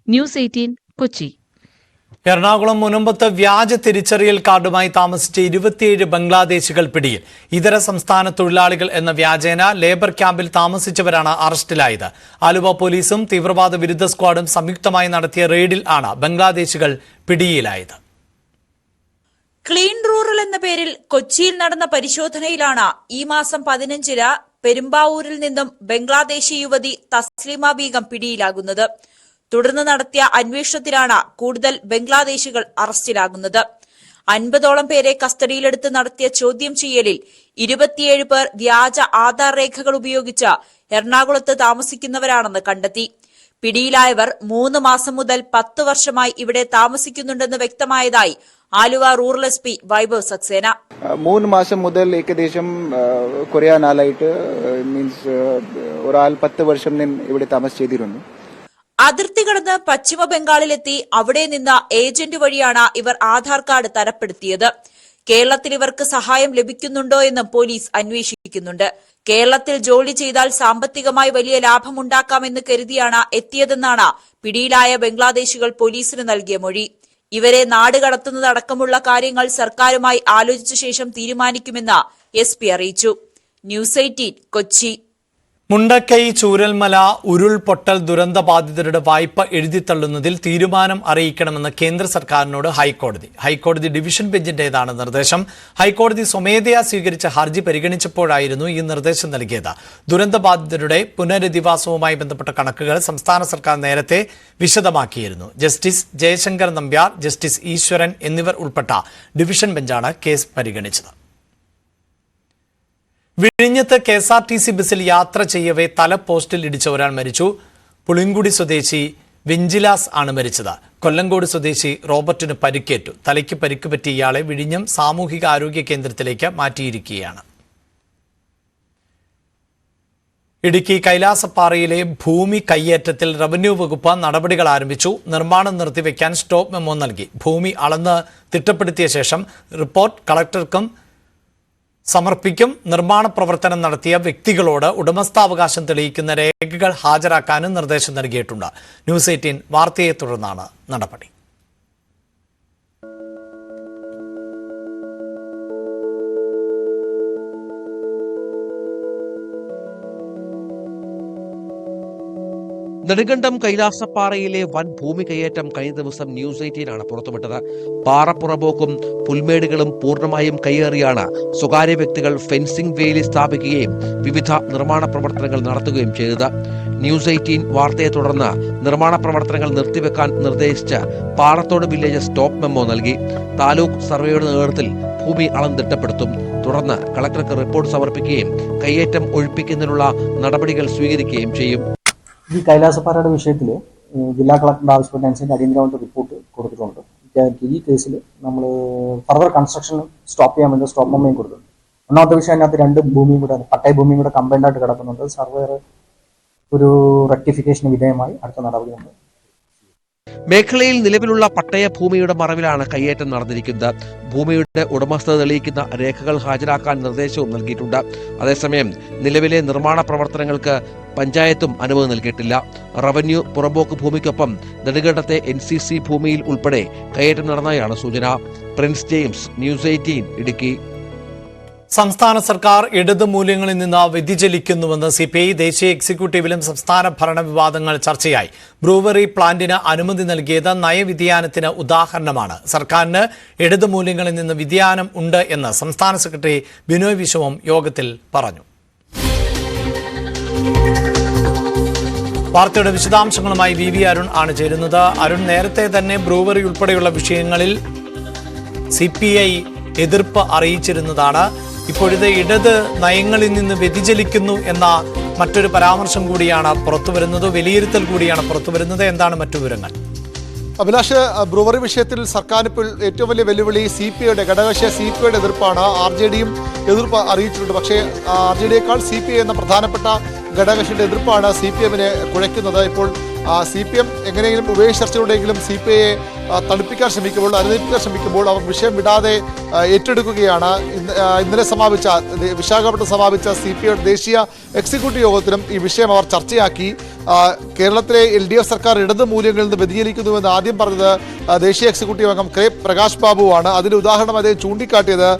ന്യൂസ് 18 കൊച്ചി. എറണാകുളം മുനമ്പത്ത് വ്യാജ തിരിച്ചറിയൽ കാർഡുമായി താമസിച്ച 27 ബംഗ്ലാദേശികൾ പിടിയിൽ. ഇതര സംസ്ഥാന തൊഴിലാളികൾ എന്ന വ്യാജേന ലേബർ ക്യാമ്പിൽ താമസിച്ചവരാണ് അറസ്റ്റിലായത്. ആലുവ പോലീസും തീവ്രവാദ വിരുദ്ധ സ്ക്വാഡും സംയുക്തമായി നടത്തിയ റെയ്ഡിൽ ആണ് ബംഗ്ലാദേശികൾ പിടിയിലായത്. ക്ലീൻ റൂറൽ എന്ന പേരിൽ കൊച്ചിയിൽ നടന്ന പരിശോധനയിലാണ് ഈ മാസം 15-ന് പെരുമ്പാവൂരിൽ നിന്നും ബംഗ്ലാദേശി യുവതി തസ്ലിമ ബീഗം പിടിയിലാകുന്നത്. തുടർന്ന് നടത്തിയ അന്വേഷണത്തിലാണ് കൂടുതൽ ബംഗ്ലാദേശികൾ അറസ്റ്റിലാകുന്നത്. 50ഓളം പേരെ കസ്റ്റഡിയിലെടുത്ത് നടത്തിയ ചോദ്യം ചെയ്യലിൽ 27 പേർ വ്യാജ ആധാർ രേഖകൾ ഉപയോഗിച്ച് എറണാകുളത്ത് താമസിക്കുന്നവരാണെന്ന് കണ്ടെത്തി. പിടിയിലായവർ 3 മാസം മുതൽ 10 വർഷമായി ഇവിടെ താമസിക്കുന്നുണ്ടെന്ന് വ്യക്തമായതായി ആലുവ റൂറൽ SP വൈഭവ് സക്സേന. 3 മാസം മുതൽ ഏകദേശം കുറേ നാളായിട്ട് മീൻസ് ഒരാൾ 10 വർഷം ഇവിടെ താമസിച്ചിരുന്നു. അതിർത്തി കടന്ന് പശ്ചിമ ബംഗാളിലെത്തി അവിടെ നിന്ന് ഏജന്റ് വഴിയാണ് ഇവർ ആധാർ കാർഡ് തരപ്പെടുത്തിയത്. കേരളത്തിൽ ഇവർക്ക് സഹായം ലഭിക്കുന്നുണ്ടോ എന്നും പോലീസ് അന്വേഷിക്കും. സൂചിപ്പിക്കുന്നുണ്ട്. കേരളത്തിൽ ജോലി ചെയ്താൽ സാമ്പത്തികമായി വലിയ ലാഭമുണ്ടാക്കാമെന്ന് കരുതിയാണ് എത്തിയതെന്നാണ് പിടിയിലായ ബംഗ്ലാദേശികൾ പോലീസിന് നൽകിയ മൊഴി. ഇവരെ നാട് കടത്തുന്നതടക്കമുള്ള കാര്യങ്ങൾ സർക്കാരുമായി ആലോചിച്ച ശേഷം തീരുമാനിക്കുമെന്ന് SP അറിയിച്ചു. ന്യൂസ് 18 കൊച്ചി. മുണ്ടക്കൈ ചൂരൽമല ഉരുൾപൊട്ടൽ ദുരന്തബാധിതരുടെ വായ്പ എഴുതിത്തള്ളുന്നതിൽ തീരുമാനം അറിയിക്കണമെന്ന് കേന്ദ്ര സർക്കാരിനോട് ഹൈക്കോടതി ഡിവിഷൻ ബെഞ്ചിന്റേതാണ് നിർദ്ദേശം. ഹൈക്കോടതി സ്വമേധയാ സ്വീകരിച്ച ഹർജി പരിഗണിച്ചപ്പോഴായിരുന്നു ഈ നിർദ്ദേശം നൽകിയത്. ദുരന്തബാധിതരുടെ പുനരധിവാസവുമായി ബന്ധപ്പെട്ട കണക്കുകൾ സംസ്ഥാന സർക്കാർ നേരത്തെ വിശദമാക്കിയിരുന്നു. ജസ്റ്റിസ് ജയശങ്കർ നമ്പ്യാർ, ജസ്റ്റിസ് ഈശ്വരൻ എന്നിവർ ഉൾപ്പെട്ട ഡിവിഷൻ ബെഞ്ചാണ് കേസ് പരിഗണിച്ചത്. വിഴിഞ്ഞത്ത് KSRTC ബസ്സിൽ യാത്ര ചെയ്യവേ തല പോസ്റ്റിൽ ഇടിച്ച ഒരാൾ മരിച്ചു. പുളിങ്കുടി സ്വദേശി വെഞ്ചിലാസ് ആണ് മരിച്ചത്. കൊല്ലങ്കോട് സ്വദേശി റോബർട്ടിന് പരിക്കേറ്റു. തലയ്ക്ക് പരിക്ക് പറ്റിയ ഇയാളെ വിഴിഞ്ഞം സാമൂഹിക ആരോഗ്യ കേന്ദ്രത്തിലേക്ക് മാറ്റിയിരിക്കുകയാണ്. ഇടുക്കി കൈലാസപ്പാറയിലെ ഭൂമി കയ്യേറ്റത്തിൽ റവന്യൂ വകുപ്പ് നടപടികൾ ആരംഭിച്ചു. നിർമ്മാണം നിർത്തിവെക്കാൻ സ്റ്റോപ്പ് മെമ്മോ നൽകി. ഭൂമി അളന്ന് തിട്ടപ്പെടുത്തിയ ശേഷം റിപ്പോർട്ട് കളക്ടർക്കും സമർപ്പിക്കും. നിർമ്മാണ പ്രവർത്തനം നടത്തിയ വ്യക്തികളോട് ഉടമസ്ഥാവകാശം തെളിയിക്കുന്ന രേഖകൾ ഹാജരാക്കാനും നിർദ്ദേശം നൽകിയിട്ടുണ്ട്. ന്യൂസ് 18 വാർത്തയെ തുടർന്നാണ് നടപടി. നെടുങ്കണ്ടം കൈലാസപ്പാറയിലെ വൻ ഭൂമി കയ്യേറ്റം കഴിഞ്ഞ ദിവസം ന്യൂസ് 18 പുറത്തുവിട്ടത്. പാറപ്പുറമ്പോക്കും പുൽമേടുകളും പൂർണ്ണമായും കയ്യേറിയാണ് സ്വകാര്യ വ്യക്തികൾ ഫെൻസിംഗ് വേലി സ്ഥാപിക്കുകയും വിവിധ നിർമ്മാണ പ്രവർത്തനങ്ങൾ നടത്തുകയും ചെയ്തത്. ന്യൂസ് 18 വാർത്തയെ തുടർന്ന് നിർമ്മാണ പ്രവർത്തനങ്ങൾ നിർത്തിവെക്കാൻ നിർദ്ദേശിച്ച് പാറത്തോട് വില്ലേജ് സ്റ്റോപ്പ് മെമ്മോ നൽകി. താലൂക്ക് സർവേയുടെ നേതൃത്വത്തിൽ ഭൂമി അളന്നിട്ടപ്പെടുത്തും. തുടർന്ന് കളക്ടർക്ക് റിപ്പോർട്ട് സമർപ്പിക്കുകയും കയ്യേറ്റം ഒഴിപ്പിക്കുന്നതിനുള്ള നടപടികൾ സ്വീകരിക്കുകയും ചെയ്യും. ഈ കൈലാസപ്പാറയുടെ വിഷയത്തിൽ ജില്ലാ കളക്ടറുടെ ആവശ്യപ്പെട്ടനുസരിച്ച് അടിയന്തരമായിട്ട് റിപ്പോർട്ട് കൊടുത്തിട്ടുണ്ട്. ഈ കേസിൽ നമ്മൾ ഫർദർ കൺസ്ട്രക്ഷൻ സ്റ്റോപ്പ് ചെയ്യാൻ വേണ്ടി സ്റ്റോപ്പ് മെമ്മോയും കൊടുത്തിട്ടുണ്ട്. ഒന്നാമത്തെ വിഷയം അതിനകത്ത് 2 ഭൂമിയും കൂടെ പട്ടയ ഭൂമിയും കൂടെ കമ്പൈൻഡ് ആയിട്ട് കിടക്കുന്നുണ്ട്. സർവേയർ ഒരു റെക്ടിഫിക്കേഷന് വിധേയമായി അടുത്ത നടപടിയുണ്ട്. മേഖലയിൽ നിലവിലുള്ള പട്ടയ ഭൂമിയുടെ മറവിലാണ് കയ്യേറ്റം നടന്നിരിക്കുന്നത്. ഭൂമിയുടെ ഉടമസ്ഥത തെളിയിക്കുന്ന രേഖകൾ ഹാജരാക്കാൻ നിർദ്ദേശവും നൽകിയിട്ടുണ്ട്. അതേസമയം നിലവിലെ നിർമ്മാണ പ്രവർത്തനങ്ങൾക്ക് പഞ്ചായത്തും അനുമതി നൽകിയിട്ടില്ല. റവന്യൂ പുറമ്പോക്ക് ഭൂമിക്കൊപ്പം നെടുങ്കണ്ടത്തെ NCC ഭൂമിയിൽ ഉൾപ്പെടെ കയ്യേറ്റം നടന്നതായാണ് സൂചന. Prince James, news 18 Idukki. സംസ്ഥാന സർക്കാർ ഇടതു മൂല്യങ്ങളിൽ നിന്ന് വ്യതിചലിക്കുന്നുവെന്ന് CPI ദേശീയ എക്സിക്യൂട്ടീവിലും സംസ്ഥാന ഭരണ വിവാദങ്ങൾ ചർച്ചയായി. ബ്രൂവറി പ്ലാന്റിന് അനുമതി നൽകിയത് നയവ്യതിയാനത്തിന് ഉദാഹരണമാണ്. സർക്കാരിന് ഇടതു മൂല്യങ്ങളിൽ നിന്ന് വ്യതിയാനം ഉണ്ട് എന്ന് സംസ്ഥാന സെക്രട്ടറി ബിനോയ് വിശ്വം യോഗത്തിൽ പറഞ്ഞു. വാർത്തയുടെ വിശദാംശങ്ങളുമായി VV അരുൺ ആണ് ചേരുന്നത്. അരുൺ, നേരത്തെ തന്നെ ബ്രൂവറി ഉൾപ്പെടെയുള്ള വിഷയങ്ങളിൽ CPI എതിർപ്പ് അറിയിച്ചിരുന്നതാണ്. ഇപ്പോഴത്തെ ഇടത് നയങ്ങളിൽ നിന്ന് വ്യതിചലിക്കുന്നു എന്ന മറ്റൊരു പരാമർശം കൂടിയാണ് പുറത്തുവരുന്നത്, വിലയിരുത്തൽ കൂടിയാണ് പുറത്തുവരുന്നത്. എന്താണ് മറ്റു വിവരങ്ങൾ? അഭിലാഷ്, ബ്രൂവറി വിഷയത്തിൽ സർക്കാരിപ്പോൾ ഏറ്റവും വലിയ വെല്ലുവിളി CPIയുടെ ഘടകകക്ഷി CPIയുടെ എതിർപ്പാണ്. RJDയും എതിർപ്പ് അറിയിച്ചിട്ടുണ്ട്. പക്ഷേ RJDയേക്കാൾ CPI എന്ന പ്രധാനപ്പെട്ട ഘടകകക്ഷിയുടെ എതിർപ്പാണ് CPMനെ കുഴയ്ക്കുന്നത്. ഇപ്പോൾ CPM എങ്ങനെയെങ്കിലും ഉപേക്ഷ ചർച്ചയുടെയെങ്കിലും CPIയെ തണുപ്പിക്കാൻ ശ്രമിക്കുമ്പോൾ, അനുനയിപ്പിക്കാൻ ശ്രമിക്കുമ്പോൾ അവർ വിഷയം വിടാതെ ഏറ്റെടുക്കുകയാണ്. ഇന്നലെ വിശാഖപട്ടണം സമാപിച്ച CPIയുടെ ദേശീയ എക്സിക്യൂട്ടീവ് യോഗത്തിലും ഈ വിഷയം അവർ ചർച്ചയാക്കി. കേരളത്തിലെ LDF സർക്കാർ ഇടതു മൂല്യങ്ങളിൽ നിന്ന് വ്യതിചലിക്കുന്നുവെന്ന് ആദ്യം പറഞ്ഞത് ദേശീയ എക്സിക്യൂട്ടീവ് അംഗം K പ്രകാശ് ബാബുവാണ്. അതിന് ഉദാഹരണം അദ്ദേഹം ചൂണ്ടിക്കാട്ടിയത്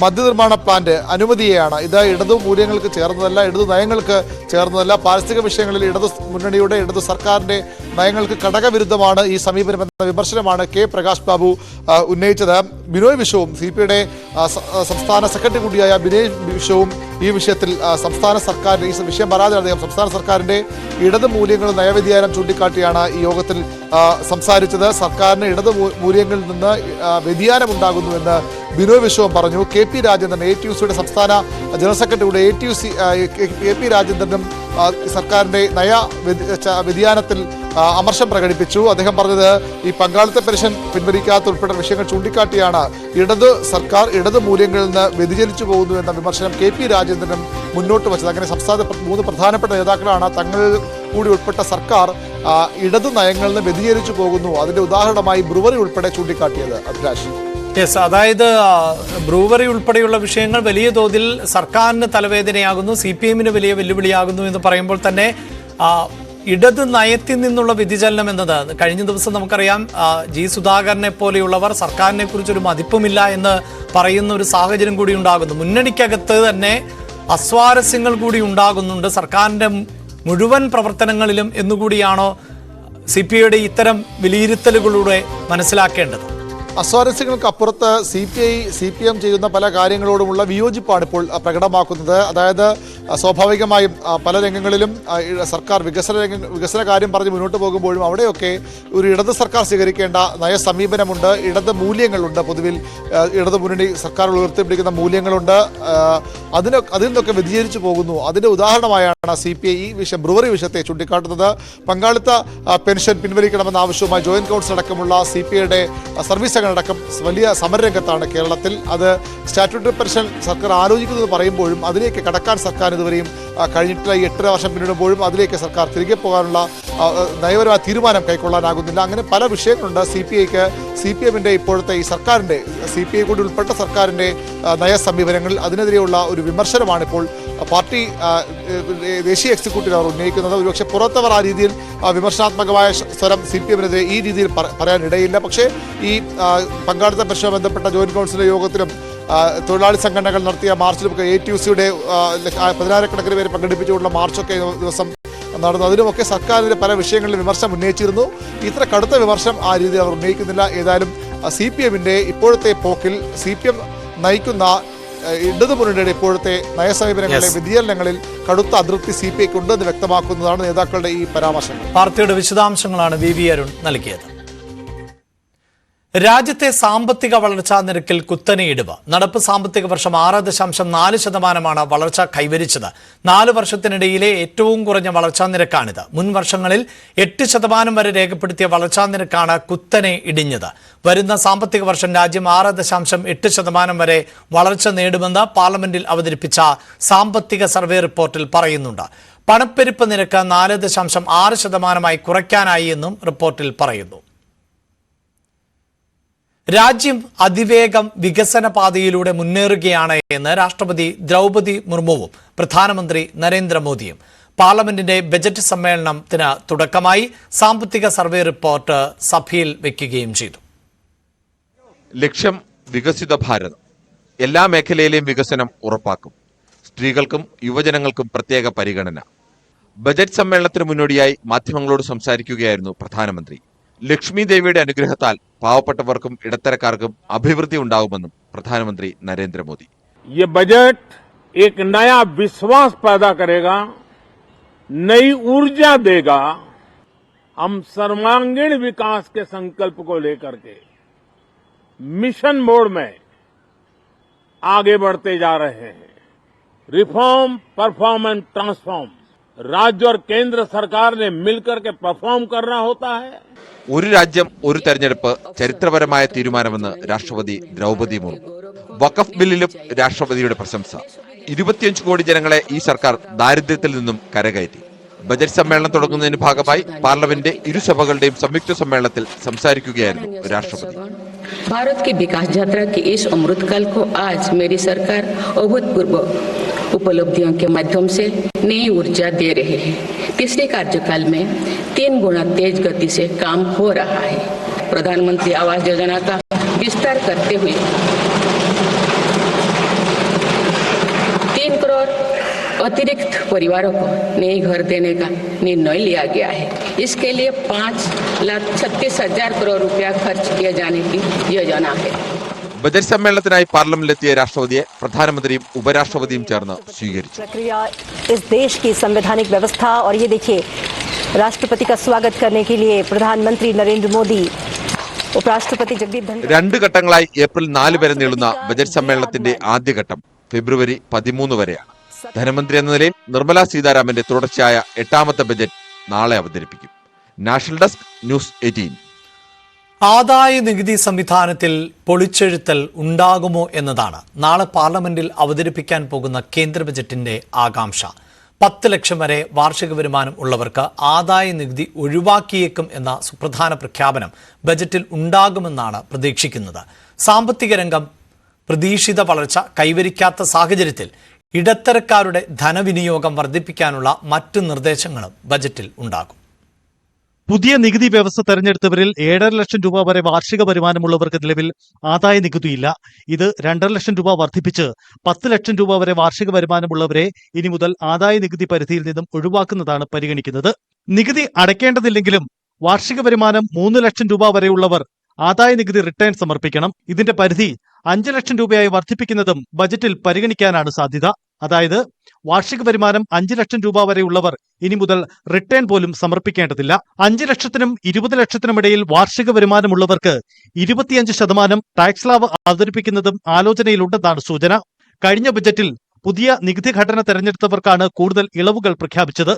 മദ്യനിർമ്മാണ പ്ലാന്റ് അനുമതിയെയാണ്. ഇത് ഇടതു മൂല്യങ്ങൾക്ക് ചേർന്നതല്ല, ഇടതു നയങ്ങൾക്ക് ചേർന്നതല്ല. പാരിസ്ഥിതിക വിഷയങ്ങളിൽ ഇടതു മുന്നണിയുടെ, ഇടതു സർക്കാരിന്റെ നയങ്ങൾക്ക് ഘടകവിരുദ്ധമാണ് ഈ സമീപനം എന്ന വിമർശനമാണ് K പ്രകാശ് ബാബു ഉന്നയിച്ചത്. ബിനോയ് വിശ്വവും CPIയുടെ സംസ്ഥാന സെക്രട്ടറി കൂടിയായ ബിനോയ് വിശ്വവും ഈ വിഷയത്തിൽ സംസ്ഥാന സർക്കാരിന്റെ ഈ വിഷയം പറയാതെ അദ്ദേഹം സംസ്ഥാന സർക്കാരിന്റെ ഇടതു മൂല്യങ്ങളും നയവ്യതിയാനം ചൂണ്ടിക്കാട്ടിയാണ് ഈ യോഗത്തിൽ സംസാരിച്ചത്. സർക്കാരിന് ഇടതു മൂല്യങ്ങളിൽ നിന്ന് വ്യതിയാനം ഉണ്ടാകുന്നുവെന്ന് ബിനോയ് വിശ്വം പറഞ്ഞു. KP രാജേന്ദ്രൻ, ATUCയുടെ സംസ്ഥാന ജനറൽ സെക്രട്ടറിയുടെ KP രാജേന്ദ്രനും സർക്കാരിന്റെ നയ വ്യതിയാനത്തിൽ അമർഷം പ്രകടിപ്പിച്ചു. അദ്ദേഹം പറഞ്ഞത് ഈ പങ്കാളിത്ത പെൻഷൻ പിൻവലിക്കാത്ത ഉൾപ്പെടെ വിഷയങ്ങൾ ചൂണ്ടിക്കാട്ടിയാണ് സർക്കാർ ഇടതു മൂല്യങ്ങളിൽ നിന്ന് വ്യതിചലിച്ചു പോകുന്നു എന്ന വിമർശനം KP രാജേന്ദ്രനും മുന്നോട്ട് വച്ചത്. അങ്ങനെ സംസ്ഥാനത്തെ 3 പ്രധാനപ്പെട്ട നേതാക്കളാണ് തങ്ങൾ കൂടി ഉൾപ്പെട്ട സർക്കാർ ഇടതു നയങ്ങളിൽ നിന്ന് വ്യതിചലിച്ചു പോകുന്നു, അതിന്റെ ഉദാഹരണമായി ബ്രൂവറി ഉൾപ്പെടെ ചൂണ്ടിക്കാട്ടിയത്. അഭിലാഷ്. യെസ്, അതായത് ബ്രൂവറി ഉൾപ്പെടെയുള്ള വിഷയങ്ങൾ വലിയ തോതിൽ സർക്കാരിന് തലവേദനയാകുന്നു, CPM-ന് വലിയ വെല്ലുവിളിയാകുന്നു എന്ന് പറയുമ്പോൾ തന്നെ ഇടത് നയത്തിൽ നിന്നുള്ള വ്യതിചലനം എന്നത് കഴിഞ്ഞ ദിവസം നമുക്കറിയാം ജി സുധാകരനെ പോലെയുള്ളവർ സർക്കാരിനെ കുറിച്ചൊരു മതിപ്പുമില്ല എന്ന് പറയുന്ന ഒരു സാഹചര്യം കൂടി ഉണ്ടാകുന്നു. മുന്നണിക്കകത്ത് തന്നെ അസ്വാരസ്യങ്ങൾ കൂടി ഉണ്ടാകുന്നുണ്ട് സർക്കാരിന്റെ മുഴുവൻ പ്രവർത്തനങ്ങളിലും എന്നുകൂടിയാണോ CPI-യുടെ ഇത്തരം വിലയിരുത്തലുകളിലൂടെ മനസ്സിലാക്കേണ്ടത്? അസ്വാരസ്യങ്ങൾക്ക് അപ്പുറത്ത് CPM ചെയ്യുന്ന പല കാര്യങ്ങളോടുമുള്ള വിയോജിപ്പാണ് ഇപ്പോൾ പ്രകടമാക്കുന്നത്. അതായത് സ്വാഭാവികമായും പല രംഗങ്ങളിലും സർക്കാർ വികസന കാര്യം പറഞ്ഞ് മുന്നോട്ട് പോകുമ്പോഴും അവിടെയൊക്കെ ഒരു ഇടത് സർക്കാർ സ്വീകരിക്കേണ്ട നയസമീപനമുണ്ട്, ഇടത് മൂല്യങ്ങളുണ്ട്. പൊതുവിൽ ഇടത് മുന്നണി സർക്കാർ ഉയർത്തിപ്പിടിക്കുന്ന മൂല്യങ്ങളുണ്ട്. അതിൽ നിന്നൊക്കെ വ്യതിചരിച്ചു പോകുന്നു. അതിൻ്റെ ഉദാഹരണമായാണ് CPI ഈ വിഷയം ബ്രൂവറി വിഷയത്തെ ചൂണ്ടിക്കാട്ടുന്നത്. പങ്കാളിത്ത പെൻഷൻ പിൻവലിക്കണമെന്ന ആവശ്യവുമായി ജോയിന്റ് കൗൺസിൽ അടക്കമുള്ള CPI-യുടെ സർവീസ് അടക്കം വലിയ സമരരംഗത്താണ് കേരളത്തിൽ. അത് സ്റ്റാറ്റ്യൂട്ടറി പെൻഷൻ സർക്കാർ ആലോചിക്കുന്നത് പറയുമ്പോഴും അതിലേക്ക് കടക്കാൻ സർക്കാർ ഇതുവരെയും കഴിഞ്ഞിട്ടുള്ള 8.5 വർഷം പിന്നിടുമ്പോഴും അതിലേക്ക് സർക്കാർ തിരികെ പോകാനുള്ള നയപരമായ തീരുമാനം കൈക്കൊള്ളാനാകുന്നില്ല. അങ്ങനെ പല വിഷയങ്ങളുണ്ട്. CPI-ക്ക് CPM-ന്റെ ഇപ്പോഴത്തെ ഈ സർക്കാരിൻ്റെ CPI കൂടി ഉൾപ്പെട്ട സർക്കാരിൻ്റെ നയസമീപനങ്ങൾ അതിനെതിരെയുള്ള ഒരു വിമർശനമാണ് ഇപ്പോൾ പാർട്ടി ദേശീയ എക്സിക്യൂട്ടീവ് അവർ ഉന്നയിക്കുന്നത്. ഒരുപക്ഷെ പുറത്തവർ ആ രീതിയിൽ വിമർശനാത്മകമായ സ്വരം CPM-നെതിരെ ഈ രീതിയിൽ പറയാനിടയില്ല. പക്ഷേ ഈ പങ്കാളിത്ത പെൻഷനുമായി ബന്ധപ്പെട്ട ജോയിന്റ് കൗൺസിലിന്റെ യോഗത്തിലും തൊഴിലാളി സംഘടനകൾ നടത്തിയ മാർച്ചിലും ATUC-യുടെ 10,000-കണക്കിന് പേര് പങ്കെടുപ്പിച്ചുകൊണ്ടുള്ള മാർച്ചൊക്കെ ദിവസം നടന്നു. അതിലുമൊക്കെ സർക്കാരിൻ്റെ പല വിഷയങ്ങളിൽ വിമർശനം ഉന്നയിച്ചിരുന്നു. ഇത്ര കടുത്ത വിമർശനം ആ രീതിയിൽ അവർ ഉന്നയിക്കുന്നില്ല. ഏതായാലും CPM-ന്റെ ഇപ്പോഴത്തെ പോക്കിൽ CPM നയിക്കുന്ന ഇടതു മുന്നണിയുടെ ഇപ്പോഴത്തെ നയസമീപനങ്ങളിലെ വ്യതിചലനങ്ങളിൽ കടുത്ത അതൃപ്തി CPI-ക്ക് ഉണ്ടെന്ന് വ്യക്തമാക്കുന്നതാണ് നേതാക്കളുടെ ഈ പരാമർശങ്ങൾ. വാർത്തയുടെ വിശദാംശങ്ങളാണ് VV അരുൺ നൽകിയത്. രാജ്യത്തെ സാമ്പത്തിക വളർച്ചാ നിരക്കിൽ കുത്തനെ ഇടിവ്. നടപ്പ് സാമ്പത്തിക വർഷം 6.4% വളർച്ച കൈവരിച്ചത്. 4 വർഷത്തിനിടയിലെ ഏറ്റവും കുറഞ്ഞ വളർച്ചാ നിരക്കാണിത്. മുൻ വർഷങ്ങളിൽ 8% വരെ രേഖപ്പെടുത്തിയ വളർച്ചാ നിരക്കാണ് കുത്തനെ ഇടിഞ്ഞത്. വരുന്ന സാമ്പത്തിക വർഷം രാജ്യം 6.8% വരെ വളർച്ച നേടുമെന്ന് പാർലമെന്റിൽ അവതരിപ്പിച്ച സാമ്പത്തിക സർവേ റിപ്പോർട്ടിൽ പറയുന്നുണ്ട്. പണപ്പെരുപ്പ നിരക്ക് 4.6% കുറയ്ക്കാനായി എന്നും റിപ്പോർട്ടിൽ പറയുന്നു. രാജ്യം അതിവേഗം വികസന പാതയിലൂടെ മുന്നേറുകയാണ് എന്ന് രാഷ്ട്രപതി ദ്രൗപദി മുർമുവും പ്രധാനമന്ത്രി നരേന്ദ്രമോദിയും. പാർലമെന്റിന്റെ ബജറ്റ് സമ്മേളനത്തിന് തുടക്കമായി സാമ്പത്തിക സർവേ റിപ്പോർട്ട് സഭയിൽ വയ്ക്കുകയും ചെയ്തു. ലക്ഷ്യം വികസിത ഭാരതം. എല്ലാ മേഖലയിലെയും വികസനം ഉറപ്പാക്കും. സ്ത്രീകൾക്കും യുവജനങ്ങൾക്കും പ്രത്യേക പരിഗണന. ബജറ്റ് സമ്മേളനത്തിന് മുന്നോടിയായി മാധ്യമങ്ങളോട് സംസാരിക്കുകയായിരുന്നു പ്രധാനമന്ത്രി. ലക്ഷ്മി ദേവിയുടെ അനുഗ്രഹത്താൽ പാവപ്പെട്ടവർക്കും ഇടത്തരക്കാർക്കും അഭിവൃദ്ധി ഉണ്ടാകുമെന്നും പ്രധാനമന്ത്രി നരേന്ദ്രമോദി. ये बजट एक नया विश्वास पैदा करेगा, नई ऊर्जा देगा. हम सर्वांगीण विकास के संकल्प को लेकर के मिशन मोड में आगे बढ़ते जा रहे हैं. Reform, perform and transform. राज्य और केंद्र सरकार ने मिलकर के परफॉर्म करना होता है. ഒരു രാജ്യം ഒരു തെരഞ്ഞെടുപ്പ് ചരിത്രപരമായ തീരുമാനമെന്ന് രാഷ്ട്രപതി ദ്രൗപദി മുർമു. വഖഫ് ബില്ലിലും രാഷ്ട്രപതിയുടെ പ്രശംസ. 25 കോടി ജനങ്ങളെ ഈ സർക്കാർ ദാരിദ്ര്യത്തിൽ നിന്നും കരകയറ്റി. ബജറ്റ് സമ്മേളനം തുടങ്ങുന്നതിന് ഭാഗമായി പാർലമെന്റ് ഇരുസഭകളുടെയും സംയുക്ത സമ്മേളനത്തിൽ സംസാരിക്കുകയായിരുന്നു രാഷ്ട്രപതി. भारत की विकास यात्रा के इस अमृतकाल को आज मेरी सरकार अभूतपूर्व उपलब्धियों के माध्यम से नई ऊर्जा दे रहे हैं. तीसरे कार्यकाल में 3 गुना तेज गति से काम हो रहा है. प्रधानमंत्री आवास योजना का विस्तार करते हुए 3 करोड़ अतिरिक्त परिवारों को नए घर देने का निर्णय लिया गया है. इसके लिए 5,36,000 करोड़ रुपया खर्च किए जाने की योजना है. ബജറ്റ് സമ്മേളനത്തിനായി പാർലമെന്റിലെത്തിയ രാഷ്ട്രപതിയെ പ്രധാനമന്ത്രിയും ഉപരാഷ്ട്രപതിയും ചേർന്ന് സ്വീകരിച്ചു. प्रक्रिया इस देश की संवैधानिक व्यवस्था और ये देखिए राष्ट्रपति का स्वागत करने के लिए प्रधानमंत्री नरेंद्र मोदी, उपराष्ट्रपति जगदीप धनखड़. 2 ഘട്ടങ്ങളായി ഏപ്രിൽ 4 വരെ നീളുന്ന ബജറ്റ് സമ്മേളനത്തിന്റെ ആദ്യഘട്ടം ഫെബ്രുവരി 13 വരെയാണ്. ധനമന്ത്രി എന്ന നിലയിൽ നിർമ്മല സീതാരാമന്റെ തുടർച്ചയായ 8ാമത്തെ ബജറ്റ് നാളെ അവതരിപ്പിക്കും. National desk, news 18. ആദായ നികുതി സംവിധാനത്തിൽ പൊളിച്ചെഴുത്തൽ ഉണ്ടാകുമോ എന്നതാണ് നാളെ പാർലമെന്റിൽ അവതരിപ്പിക്കാൻ പോകുന്ന കേന്ദ്ര ബജറ്റിന്റെ ആകാംക്ഷ. 10 ലക്ഷം വരെ വാർഷിക വരുമാനം ഉള്ളവർക്ക് ആദായ നികുതി ഒഴിവാക്കിയേക്കും എന്ന സുപ്രധാന പ്രഖ്യാപനം ബജറ്റിൽ ഉണ്ടാകുമെന്നാണ് പ്രതീക്ഷിക്കുന്നത്. സാമ്പത്തിക രംഗം പ്രതീക്ഷിത വളർച്ച കൈവരിക്കാത്ത സാഹചര്യത്തിൽ ഇടത്തരക്കാരുടെ ധനവിനിയോഗം വർദ്ധിപ്പിക്കാനുള്ള മറ്റു നിർദ്ദേശങ്ങളും ബജറ്റിൽ ഉണ്ടാകും. പുതിയ നികുതി വ്യവസ്ഥ തെരഞ്ഞെടുത്തവരിൽ 7.5 ലക്ഷം രൂപ വരെ വാർഷിക വരുമാനമുള്ളവർക്ക് നിലവിൽ ആദായ നികുതിയില്ല. ഇത് 2.5 ലക്ഷം രൂപ വർദ്ധിപ്പിച്ച് 10 ലക്ഷം രൂപ വരെ വാർഷിക വരുമാനമുള്ളവരെ ഇനി മുതൽ ആദായ നികുതി പരിധിയിൽ നിന്നും ഒഴിവാക്കുന്നതാണ് പരിഗണിക്കുന്നത്. നികുതി അടയ്ക്കേണ്ടതില്ലെങ്കിലും വാർഷിക വരുമാനം 3 ലക്ഷം രൂപ വരെയുള്ളവർ ആദായ നികുതി റിട്ടേൺ സമർപ്പിക്കണം. ഇതിന്റെ പരിധി 5 ലക്ഷം രൂപയായി വർദ്ധിപ്പിക്കുന്നതും ബജറ്റിൽ പരിഗണിക്കാനാണ് സാധ്യത. അതായത് വാർഷിക വരുമാനം 5 ലക്ഷം രൂപ വരെയുള്ളവർ ഇനി മുതൽ റിട്ടേൺ പോലും സമർപ്പിക്കേണ്ടതില്ല. 5 ലക്ഷത്തിനും 20 ലക്ഷത്തിനും ഇടയിൽ വാർഷിക വരുമാനമുള്ളവർക്ക് 25% ടാക്സ് സ്ലാബ് അവതരിപ്പിക്കുന്നതും ആലോചനയിലുണ്ടെന്നാണ് സൂചന. കഴിഞ്ഞ ബജറ്റിൽ പുതിയ നികുതി ഘടന തെരഞ്ഞെടുത്തവർക്കാണ് കൂടുതൽ ഇളവുകൾ പ്രഖ്യാപിച്ചത്.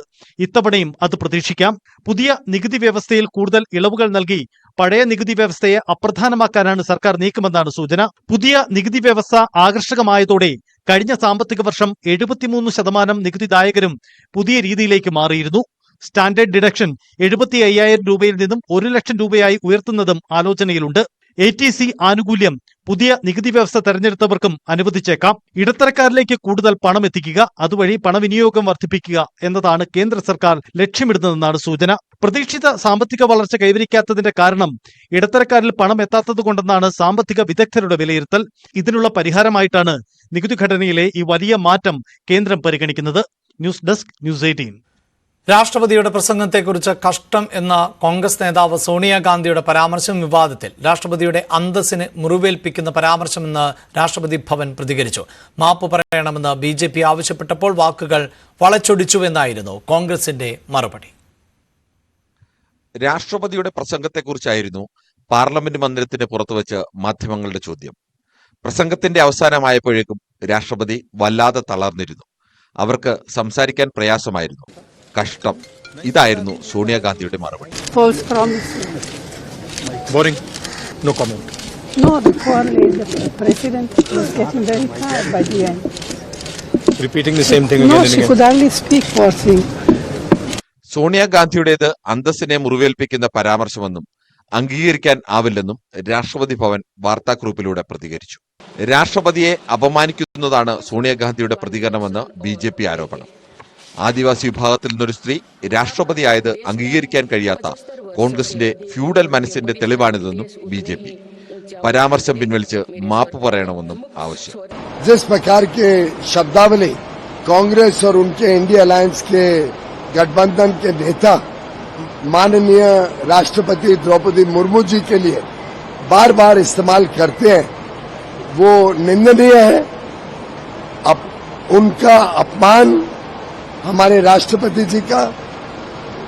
ഇത്തവണയും അത് പ്രതീക്ഷിക്കാം. പുതിയ നികുതി വ്യവസ്ഥയിൽ കൂടുതൽ ഇളവുകൾ നൽകി പഴയ നികുതി വ്യവസ്ഥയെ അപ്രധാനമാക്കാനാണ് സർക്കാർ നീക്കമെന്നാണ് സൂചന. പുതിയ നികുതി വ്യവസ്ഥ ആകർഷകമായതോടെ കഴിഞ്ഞ സാമ്പത്തിക വർഷം 73% നികുതിദായകരും പുതിയ രീതിയിലേക്ക് മാറിയിരുന്നു. സ്റ്റാൻഡേർഡ് ഡിഡക്ഷൻ 75,000 രൂപയിൽ നിന്നും 1 ലക്ഷം രൂപയായി ഉയർത്തുന്നതും ആലോചനയിലുണ്ട്. ATC ആനുകൂല്യം പുതിയ നികുതി വ്യവസ്ഥ തെരഞ്ഞെടുത്തവർക്കും അനുവദിച്ചേക്കാം. ഇടത്തരക്കാരിലേക്ക് കൂടുതൽ പണം എത്തിക്കുക, അതുവഴി പണവിനിയോഗം വർദ്ധിപ്പിക്കുക എന്നതാണ് കേന്ദ്ര സർക്കാർ ലക്ഷ്യമിടുന്നതെന്നാണ് സൂചന. പ്രതീക്ഷിത സാമ്പത്തിക വളർച്ച കൈവരിക്കാത്തതിന്റെ കാരണം ഇടത്തരക്കാരിൽ പണം എത്താത്തതുകൊണ്ടെന്നാണ് സാമ്പത്തിക വിദഗ്ധരുടെ വിലയിരുത്തൽ. ഇതിനുള്ള പരിഹാരമായിട്ടാണ് നികുതി ഘടനയിലെ ഈ വലിയ മാറ്റം കേന്ദ്രം പരിഗണിക്കുന്നത്. News desk, news 18. രാഷ്ട്രപതിയുടെ പ്രസംഗത്തെക്കുറിച്ച് കഷ്ടം എന്ന കോൺഗ്രസ് നേതാവ് സോണിയാഗാന്ധിയുടെ പരാമർശം വിവാദത്തിൽ. രാഷ്ട്രപതിയുടെ അന്തസ്സിന് മുറിവേൽപ്പിക്കുന്ന പരാമർശമെന്ന് രാഷ്ട്രപതി ഭവൻ പ്രതികരിച്ചു. മാപ്പ് പറയണമെന്ന് BJP ആവശ്യപ്പെട്ടപ്പോൾ വാക്കുകൾ വളച്ചൊടിച്ചുവെന്നായിരുന്നു കോൺഗ്രസിന്റെ മറുപടി. രാഷ്ട്രപതിയുടെ പ്രസംഗത്തെക്കുറിച്ചായിരുന്നു പാർലമെന്റ് മന്ദിരത്തിന് പുറത്തുവച്ച് മാധ്യമങ്ങളുടെ ചോദ്യം. പ്രസംഗത്തിന്റെ അവസാനമായപ്പോഴേക്കും രാഷ്ട്രപതി വല്ലാതെ തളർന്നിരുന്നു. അവർക്ക് സംസാരിക്കാൻ പ്രയാസമായിരുന്നു. കഷ്ടം, ഇതായിരുന്നു സോണിയാഗാന്ധിയുടെ മറുപടി. സോണിയാഗാന്ധിയുടേത് അന്തസ്സിനെ മുറിവേൽപ്പിക്കുന്ന പരാമർശമെന്നും അംഗീകരിക്കാൻ ആവില്ലെന്നും രാഷ്ട്രപതി ഭവൻ വാർത്താക്കുറിപ്പിലൂടെ പ്രതികരിച്ചു. രാഷ്ട്രപതിയെ അപമാനിക്കുന്നതാണ് സോണിയാഗാന്ധിയുടെ പ്രതികരണമെന്ന് BJP ആരോപണം. ആദിവാസി വിഭാഗത്തിൽ നിന്നൊരു സ്ത്രീ രാഷ്ട്രപതിയായത് അംഗീകരിക്കാൻ കഴിയാത്ത കോൺഗ്രസിന്റെ ഫ്യൂഡൽ മനസ്സിന്റെ തെളിവാണിതെന്നും BJP. പരാമർശം പിൻവലിച്ച് മാപ്പ് പറയണമെന്നും ആവശ്യം. जिस प्रकार के शब्दावली कांग्रेस और उनके इंडिया अलायंस के गठबंधन के नेता माननीय राष्ट्रपति द्रौपदी मुर्मू जी के लिए बार बार इस्तेमाल करते हैं, वो निंदनीय है. अब उनका अपमान हमारे राष्ट्रपति जी का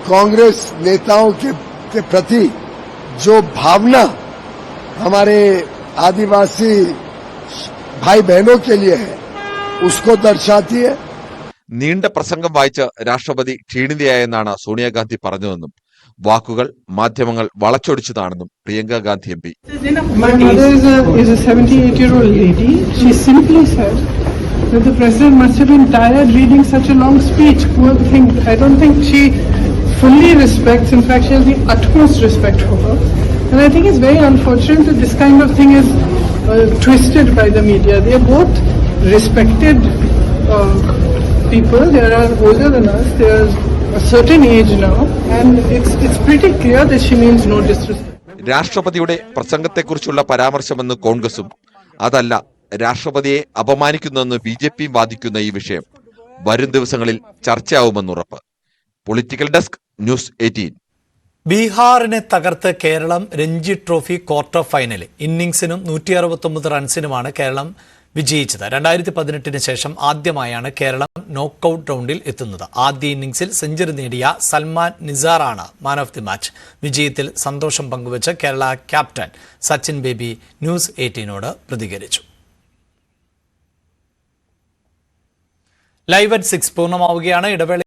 कांग्रेस नेताओं के प्रति जो भावना हमारे आदिवासी भाई बहनों के लिए है उसको दर्शाती है. നീണ്ട പ്രസംഗം വായിച്ച് രാഷ്ട്രപതി ക്ഷീണിതയായെന്നാണ് സോണിയാഗാന്ധി പറഞ്ഞതെന്നും വാക്കുകൾ മാധ്യമങ്ങൾ വളച്ചൊടിച്ചതാണെന്നും Priyanka Gandhi MP. My mother is a 78-year-old lady. She simply said that the president must have been tired reading such a long speech. Poor thing. I don't think she fully respects. In fact, she has the utmost respect for her. And I think it's very unfortunate that this kind of thing is twisted by the media. They are both respected people. They are older than us. They are a certain age now, and it's pretty clear that she means no disrespect. രാഷ്ട്രപതിയുടെ പ്രസംഗത്തെക്കുറിച്ചുള്ള പരാമർശമെന്ന് കോൺഗ്രസും അതല്ല രാഷ്ട്രപതിയെ അപമാനിക്കുന്നുവെന്ന് BJP വാദിക്കുന്ന ഈ വിഷയം വരും ദിവസങ്ങളിൽ ചർച്ചയാവുമെന്നുറപ്പ്. Political desk, news 18. ബീഹാറിനെ തകർത്ത് കേരളം രഞ്ജി ട്രോഫി ക്വാർട്ടർ ഫൈനലിൽ. ഇന്നിംഗ്സിനും 169 റൺസിനുമാണ് കേരളം വിജയിച്ചത്. 2018 ശേഷം ആദ്യമായാണ് കേരളം നോക്കൌട്ട് റൗണ്ടിൽ എത്തുന്നത്. ആദ്യ ഇന്നിംഗ്സിൽ സെഞ്ചുറി നേടിയ സൽമാൻ നിസാറാണ് മാൻ ഓഫ് ദി മാച്ച്. വിജയത്തിൽ സന്തോഷം പങ്കുവച്ച് കേരള ക്യാപ്റ്റൻ സച്ചിൻ ബേബി ന്യൂസ് 18നോട് പ്രതികരിച്ചു. ലൈവ് at 6 പൂർണ്ണമാവുകയാണ്. ഇടവേള